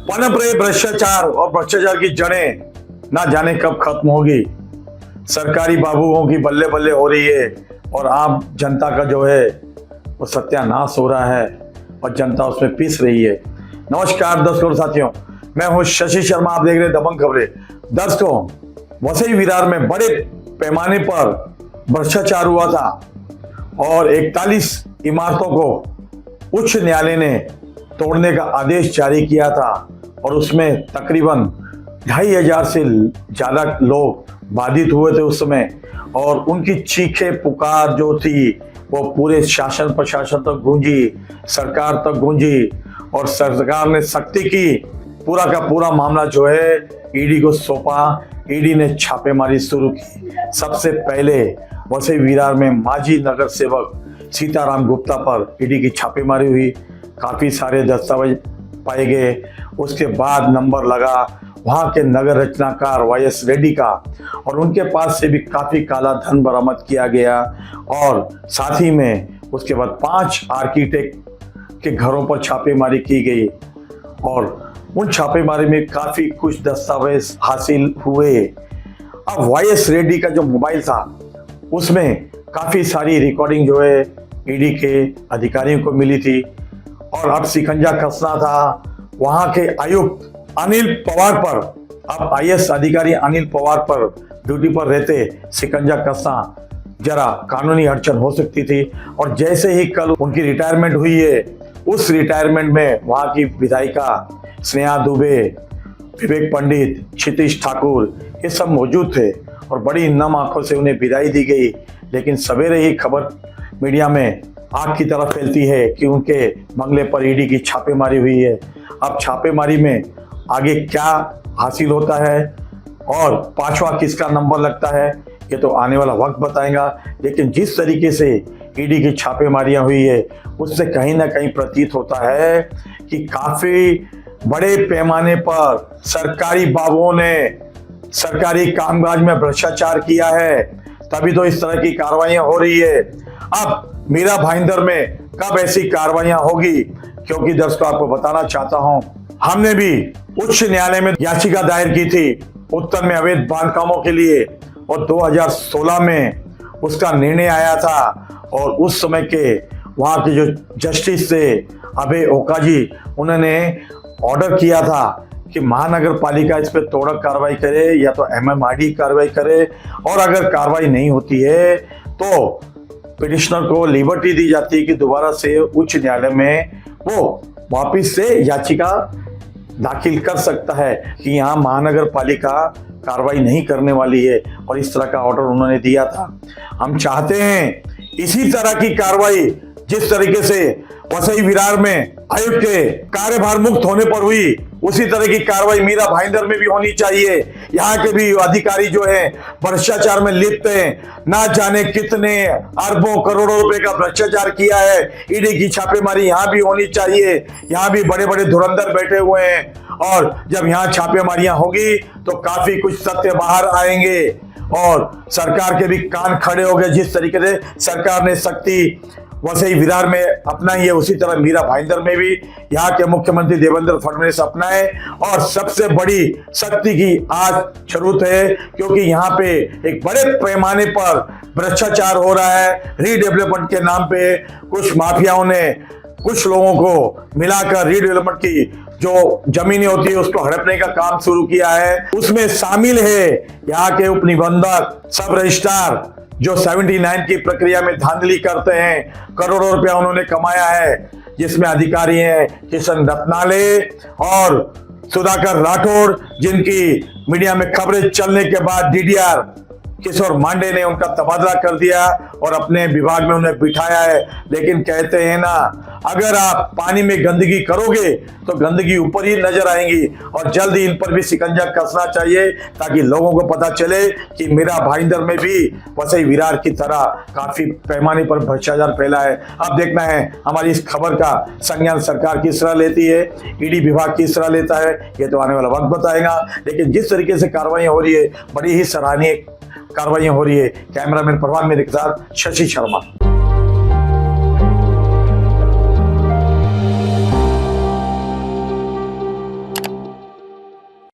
पनप रहे भ्रष्टाचार और भ्रष्टाचार की जड़ें ना जाने कब खत्म होगी। सरकारी बाबुओं की बल्ले बल्ले हो रही है और आम जनता का जो है वो सत्यानाश हो रहा है और जनता उसमें पिस रही है। नमस्कार दर्शकों साथियों, मैं हूं शशि शर्मा, आप देख रहे हैं दबंग खबरें। दर्शकों, वसई विरार में बड़े पैमाने पर भ्रष्टाचार हुआ था और 41 इमारतों को उच्च न्यायालय ने तोड़ने का आदेश जारी किया था और उसमें तकरीबन 2500 से ज्यादा लोग बाधित हुए थे उस समय। और उनकी चीखें पुकार जो थी वो पूरे शासन प्रशासन तक गूंजी, सरकार तक गूंजी और सरकार ने सख्ती की। पूरा का पूरा मामला जो है ईडी को सौंपा। ईडी ने छापेमारी शुरू की। सबसे पहले वसई विरार में माजी नगर सेवक सीताराम गुप्ता पर ईडी की छापेमारी हुई। काफी सारे दस्तावेज पाए गए। उसके बाद नंबर लगा वहां के नगर रचनाकार वाईएस रेड्डी का और उनके पास से भी काफी काला धन बरामद किया गया। और साथ ही में उसके बाद 5 आर्किटेक्ट के घरों पर छापेमारी की गई और उन छापेमारी में काफी कुछ दस्तावेज हासिल हुए। अब वाईएस रेड्डी का जो मोबाइल था उसमें काफी सारी रिकॉर्डिंग जो है ईडी के अधिकारियों को मिली थी। और अब शिकंजा कसना था वहां के आयुक्त अनिल पवार पर। अब आईएएस अधिकारी अनिल पवार पर ड्यूटी पर रहते शिकंजा कसना जरा कानूनी अड़चन हो सकती थी। और जैसे ही कल उनकी रिटायरमेंट हुई है, उस रिटायरमेंट में वहां की विधायिका स्नेहा दुबे, विवेक पंडित, क्षितिज ठाकुर ये सब मौजूद थे और बड़ी नम आंखों से उन्हें विदाई दी गई। लेकिन सवेरे ही खबर मीडिया में आग की तरह फैलती है कि उनके बंगले पर ईडी की छापेमारी हुई है। अब छापेमारी में आगे क्या हासिल होता है और 5वां किसका नंबर लगता है ये तो आने वाला वक्त बताएगा। लेकिन जिस तरीके से ईडी की छापेमारियां हुई है उससे कहीं ना कहीं प्रतीत होता है कि काफी बड़े पैमाने पर सरकारी बाबुओं ने सरकारी कामकाज में भ्रष्टाचार किया है, तभी तो इस तरह की कार्रवाइयां हो रही है। अब मीरा भाईंदर में कब ऐसी कार्रवाइयां होगी, क्योंकि दर्शकों आपको बताना चाहता हूं, हमने भी उच्च न्यायालय में याचिका दायर की थी उत्तर में अवैध बांधकामों के लिए और 2016 में उसका निर्णय आया था। और उस समय के वहां के जो जस्टिस थे अभय ओकाजी, उन्होंने ऑर्डर किया था कि महानगर पालिका इस पर त्वरित कार्रवाई करे या तो एमएमआरडी कार्रवाई करे और अगर कार्रवाई नहीं होती है तो पिटिशनर को लिबर्टी दी जाती है कि दोबारा से उच्च न्यायालय में वो वापिस से याचिका दाखिल कर सकता है कि यहाँ महानगर पालिका कार्रवाई नहीं करने वाली है। और इस तरह का ऑर्डर उन्होंने दिया था। हम चाहते हैं इसी तरह की कार्रवाई जिस तरीके से वसई विरार में आयुक्त के कार्यभार मुक्त होने पर हुई, उसी तरह की कार्रवाई मीरा भाईंदर में भी होनी चाहिए। यहाँ के भी अधिकारी जो है भ्रष्टाचार में लिप्त हैं, ना जाने कितने अरबों करोड़ों रुपए का भ्रष्टाचार किया है। ईडी की छापेमारी यहाँ भी होनी चाहिए। यहाँ भी बड़े बड़े धुरंधर बैठे हुए हैं और जब यहाँ छापेमारियां होगी तो काफी कुछ तथ्य बाहर आएंगे और सरकार के भी कान खड़े हो गए। जिस तरीके से सरकार ने सख्ती वसई विरार में अपनाई है, उसी तरह मीरा भाईंदर में भी यहाँ के मुख्यमंत्री देवेंद्र फडणवीस अपनाए। और सबसे बड़ी सख्ती की आज जरूरत है क्योंकि यहाँ पे एक बड़े पैमाने पर भ्रष्टाचार हो रहा है। रीडेवलपमेंट के नाम पे कुछ माफियाओं ने कुछ लोगों को मिलाकर रीडेवलपमेंट की जो जमीनें होती है उसको हड़पने का काम शुरू किया है। उसमें शामिल है यहाँ के उप निबंधक, सब रजिस्ट्रार जो 79 की प्रक्रिया में धांधली करते हैं। करोड़ों रुपया उन्होंने कमाया है, जिसमें अधिकारी हैं किशन रत्नाले और सुधाकर राठौड़, जिनकी मीडिया में खबरें चलने के बाद डीडीआर किशोर मांडे ने उनका तबादला कर दिया और अपने विभाग में उन्हें बिठाया है। लेकिन कहते हैं ना, अगर आप पानी में गंदगी करोगे तो गंदगी ऊपर ही नजर आएंगी। और जल्द ही इन पर भी शिकंजा कसना चाहिए ताकि लोगों को पता चले कि मीरा भाईंदर में भी वसई विरार की तरह काफी पैमाने पर भ्रष्टाचार फैला है। अब देखना है हमारी इस खबर का संज्ञान सरकार किस तरह लेती है, ईडी विभाग किस तरह लेता है, ये तो आने वाला वक्त बताएगा। लेकिन जिस तरीके से कार्रवाई हो रही है, बड़ी ही सराहनीय कार्रवाई हो रही है। कैमरामैन प्रभात मेरे के साथ शशि शर्मा।